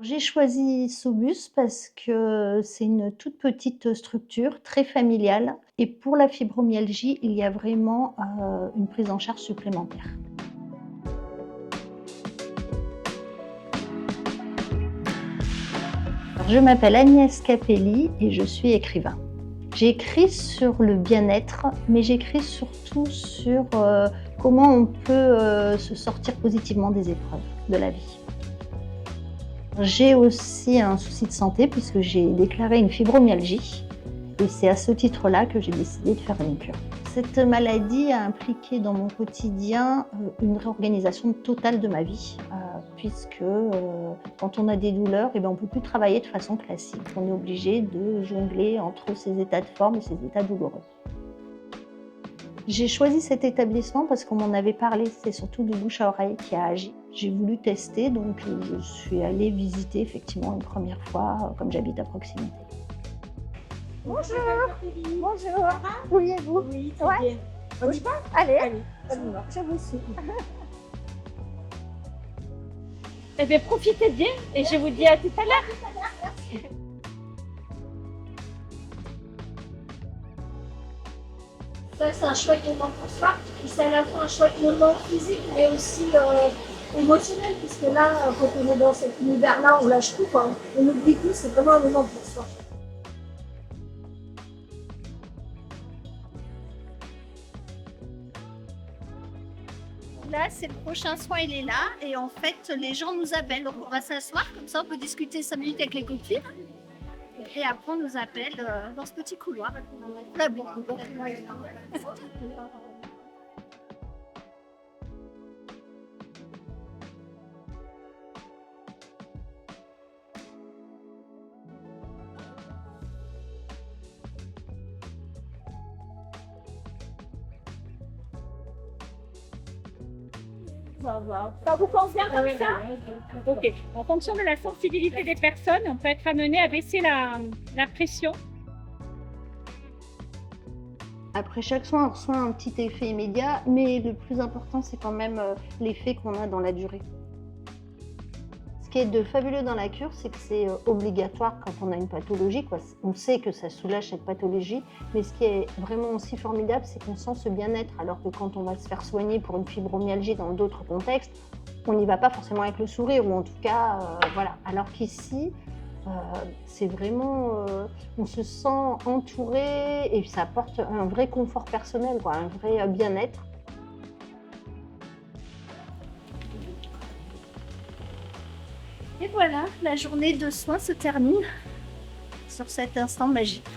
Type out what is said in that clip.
J'ai choisi Sobus parce que c'est une toute petite structure, très familiale et pour la fibromyalgie, il y a vraiment, une prise en charge supplémentaire. Alors, je m'appelle Agnès Capelli et je suis écrivain. J'écris sur le bien-être, mais j'écris surtout sur, comment on peut, se sortir positivement des épreuves de la vie. J'ai aussi un souci de santé puisque j'ai déclaré une fibromyalgie et c'est à ce titre-là que j'ai décidé de faire une cure. Cette maladie a impliqué dans mon quotidien, une réorganisation totale de ma vie, puisque, quand on a des douleurs on ne peut plus travailler de façon classique. On est obligé de jongler entre ces états de forme et ces états douloureux. J'ai choisi cet établissement parce qu'on m'en avait parlé, c'est surtout du bouche à oreille qui a agi. J'ai voulu tester, donc je suis allée visiter effectivement une première fois, comme j'habite à proximité. Bonjour. Bonjour. Oui, et vous? Oui, très Ouais. bien. On y va? Allez. Allez, on y va. Je vous suis. Eh bien, profitez bien et je vous dis à tout à l'heure. Ça, c'est un chouette moment pour soi. Et c'est à la fois un chouette moment physique, mais aussi émotionnel, puisque là, quand on est dans cet univers-là, on lâche tout, quoi. On oublie tout, c'est vraiment un moment pour soi. Là, c'est le prochain soin, il est là. Et en fait, les gens nous appellent. Donc, on va s'asseoir, comme ça, on peut discuter 5 minutes avec les copines. Et après, on nous appelle dans ce petit couloir. Là, bon. Ça vous convient comme ça? Ok. En fonction de la sensibilité des personnes, on peut être amené à baisser la pression. Après chaque soin, on reçoit un petit effet immédiat, mais le plus important, c'est quand même l'effet qu'on a dans la durée. Ce qui est de fabuleux dans la cure, c'est que c'est obligatoire quand on a une pathologie, quoi. On sait que ça soulage cette pathologie, mais ce qui est vraiment aussi formidable, c'est qu'on sent ce bien-être, alors que quand on va se faire soigner pour une fibromyalgie dans d'autres contextes, on n'y va pas forcément avec le sourire, ou en tout cas, voilà. Alors qu'ici, c'est vraiment, on se sent entouré et ça apporte un vrai confort personnel, quoi, un vrai bien-être. Et voilà, la journée de soins se termine sur cet instant magique.